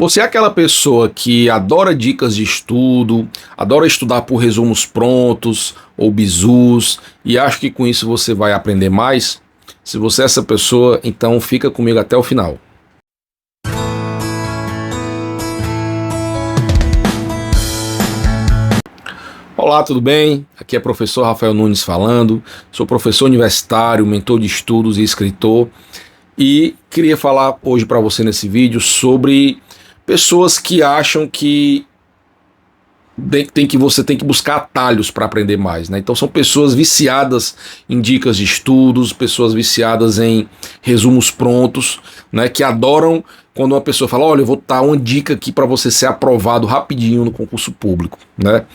Você é aquela pessoa que adora dicas de estudo, adora estudar por resumos prontos ou bizus e acha que com isso você vai aprender mais? Se você é essa pessoa, então fica comigo até o final. Olá, tudo bem? Aqui é o professor Rafael Nunes falando. Sou professor universitário, mentor de estudos e escritor. E queria falar hoje para você nesse vídeo sobre pessoas que acham que você tem que buscar atalhos para aprender mais, né? Então são pessoas viciadas em dicas de estudos, pessoas viciadas em resumos prontos, né? Que adoram quando uma pessoa fala, olha, eu vou dar uma dica aqui para você ser aprovado rapidinho no concurso público, né?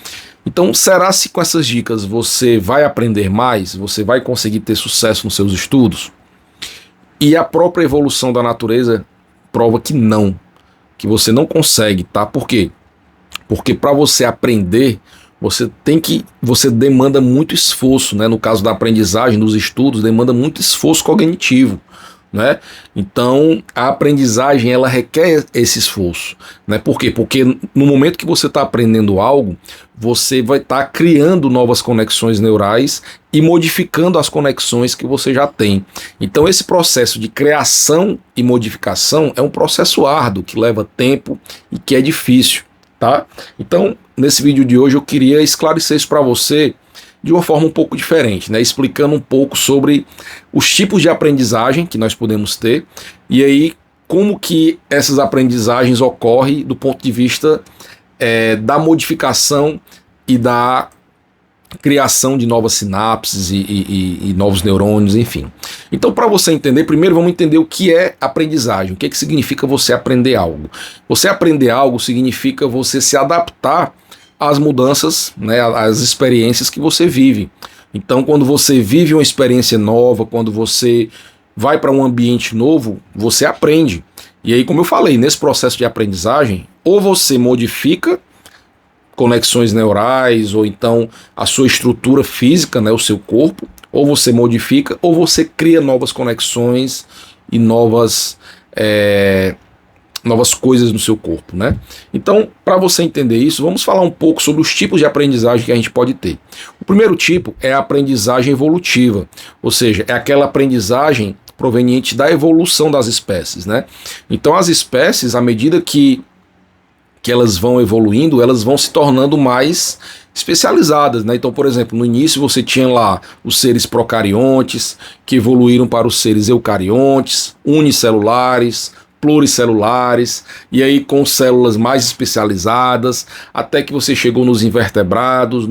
Então, será se com essas dicas você vai aprender mais? Você vai conseguir ter sucesso nos seus estudos? E a própria evolução da natureza prova que não, que você não consegue, tá? Por quê? Porque para você aprender, você demanda muito esforço, né? No caso da aprendizagem, dos estudos, demanda muito esforço cognitivo, né? Então a aprendizagem ela requer esse esforço, né? Por quê? Porque no momento que você está aprendendo algo, você vai estar criando novas conexões neurais e modificando as conexões que você já tem. Então esse processo de criação e modificação é um processo árduo que leva tempo e que é difícil, tá? Então nesse vídeo de hoje eu queria esclarecer isso para você de uma forma um pouco diferente, né? Explicando um pouco sobre os tipos de aprendizagem que nós podemos ter e aí como que essas aprendizagens ocorrem do ponto de vista da modificação e da criação de novas sinapses e novos neurônios, enfim. Então, para você entender, primeiro vamos entender o que é aprendizagem, o que significa você aprender algo. Você aprender algo significa você se adaptar às mudanças, né, às experiências que você vive. Então, quando você vive uma experiência nova, quando você vai para um ambiente novo, você aprende. E aí, como eu falei, nesse processo de aprendizagem, ou você modifica conexões neurais, ou então a sua estrutura física, né, o seu corpo, ou você modifica, ou você cria novas conexões e novas coisas no seu corpo, né? Então, para você entender isso, vamos falar um pouco sobre os tipos de aprendizagem que a gente pode ter. O primeiro tipo é a aprendizagem evolutiva, ou seja, é aquela aprendizagem proveniente da evolução das espécies, né? Então, as espécies, à medida que elas vão evoluindo, elas vão se tornando mais especializadas, né? Então, por exemplo, no início você tinha lá os seres procariontes, que evoluíram para os seres eucariontes, unicelulares, pluricelulares, e aí com células mais especializadas, até que você chegou nos vertebrados,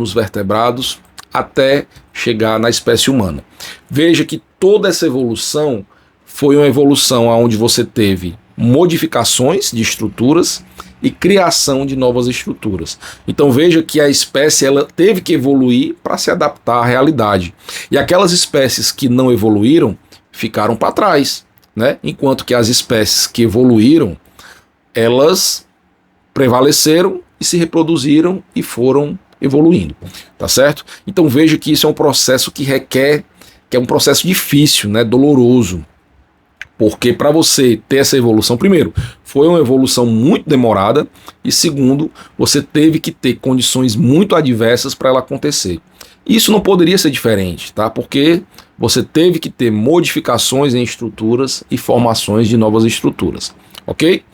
até chegar na espécie humana. Veja que toda essa evolução foi uma evolução onde você teve modificações de estruturas e criação de novas estruturas. Então veja que a espécie ela teve que evoluir para se adaptar à realidade. E aquelas espécies que não evoluíram ficaram para trás, né? Enquanto que as espécies que evoluíram, elas prevaleceram e se reproduziram e foram evoluindo, tá certo? Então veja que isso é um processo que é um processo difícil, né? Doloroso. Porque para você ter essa evolução, primeiro, foi uma evolução muito demorada e segundo, você teve que ter condições muito adversas para ela acontecer. Isso não poderia ser diferente, tá? Porque você teve que ter modificações em estruturas e formações de novas estruturas, ok?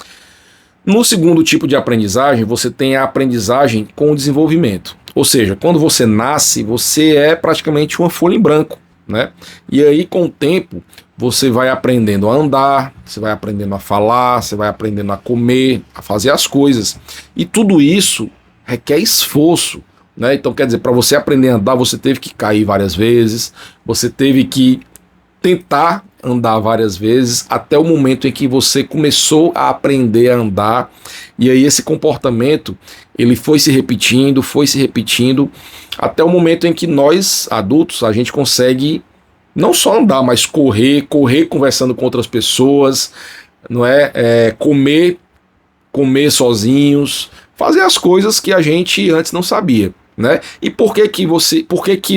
No segundo tipo de aprendizagem, você tem a aprendizagem com o desenvolvimento. Ou seja, quando você nasce, você é praticamente uma folha em branco, né? E aí, com o tempo, você vai aprendendo a andar, você vai aprendendo a falar, você vai aprendendo a comer, a fazer as coisas. E tudo isso requer esforço, né? Então, quer dizer, para você aprender a andar, você teve que cair várias vezes, você teve que tentar andar várias vezes, até o momento em que você começou a aprender a andar. E aí esse comportamento, ele foi se repetindo, até o momento em que nós, adultos, a gente consegue não só andar, mas correr conversando com outras pessoas, não é? Comer sozinhos, fazer as coisas que a gente antes não sabia, né? E por que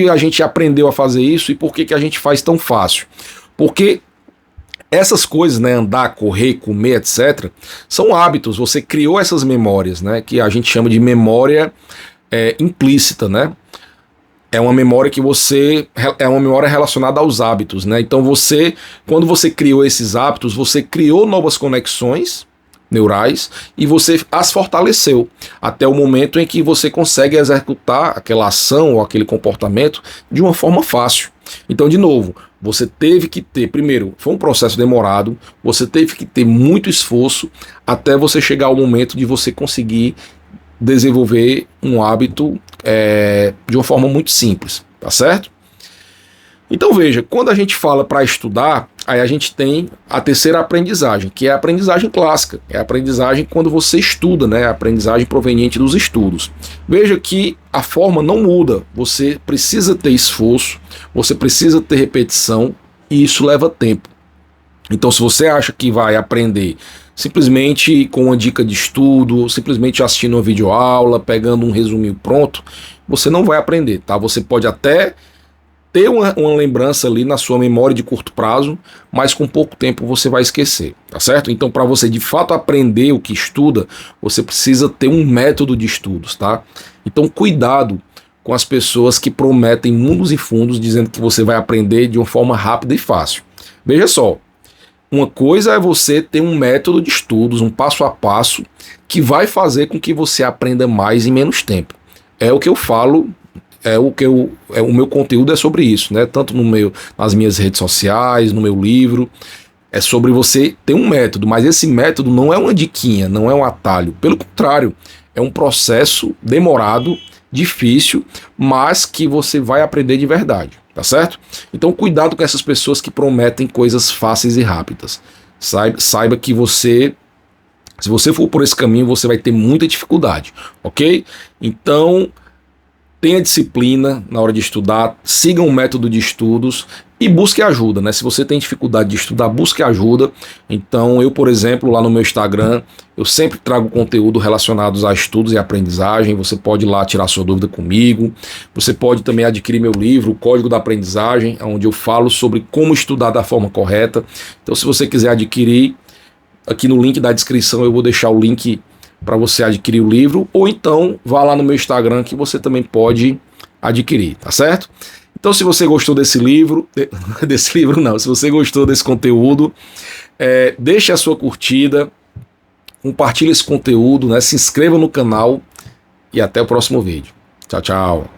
a gente aprendeu a fazer isso e por que a gente faz tão fácil? Porque Essas coisas, né, andar, correr, comer, etc., são hábitos. Você criou essas memórias, né, que a gente chama de memória implícita, né? É uma memória que você é uma memória relacionada aos hábitos, né? Então quando você criou esses hábitos, você criou novas conexões neurais e você as fortaleceu até o momento em que você consegue executar aquela ação ou aquele comportamento de uma forma fácil. Então, de novo, você teve que ter, primeiro, foi um processo demorado, você teve que ter muito esforço até você chegar ao momento de você conseguir desenvolver um hábito de uma forma muito simples, tá certo? Então veja, quando a gente fala para estudar, aí a gente tem a terceira aprendizagem, que é a aprendizagem clássica, é a aprendizagem quando você estuda, né? A aprendizagem proveniente dos estudos. Veja que a forma não muda, você precisa ter esforço, você precisa ter repetição e isso leva tempo. Então se você acha que vai aprender simplesmente com uma dica de estudo, simplesmente assistindo uma videoaula, pegando um resuminho pronto, você não vai aprender, tá? Você pode até ter uma lembrança ali na sua memória de curto prazo, mas com pouco tempo você vai esquecer, tá certo? Então, para você de fato aprender o que estuda, você precisa ter um método de estudos, tá? Então, cuidado com as pessoas que prometem mundos e fundos dizendo que você vai aprender de uma forma rápida e fácil. Veja só, uma coisa é você ter um método de estudos, um passo a passo, que vai fazer com que você aprenda mais em menos tempo. É o que eu falo. O meu conteúdo é sobre isso, né? Tanto nas minhas redes sociais, no meu livro. É sobre você ter um método, mas esse método não é uma diquinha, não é um atalho. Pelo contrário, é um processo demorado, difícil, mas que você vai aprender de verdade, tá certo? Então cuidado com essas pessoas que prometem coisas fáceis e rápidas. Saiba que se você for por esse caminho, você vai ter muita dificuldade, ok? Então tenha disciplina na hora de estudar, siga um método de estudos e busque ajuda, né? Se você tem dificuldade de estudar, busque ajuda. Então eu, por exemplo, lá no meu Instagram, eu sempre trago conteúdo relacionado a estudos e aprendizagem. Você pode ir lá tirar sua dúvida comigo. Você pode também adquirir meu livro, O Código da Aprendizagem, onde eu falo sobre como estudar da forma correta. Então se você quiser adquirir, aqui no link da descrição eu vou deixar o link para você adquirir o livro, ou então vá lá no meu Instagram que você também pode adquirir, tá certo? Então se você gostou desse livro, se você gostou desse conteúdo, deixe a sua curtida, compartilhe esse conteúdo, né? Se inscreva no canal e até o próximo vídeo. Tchau, tchau.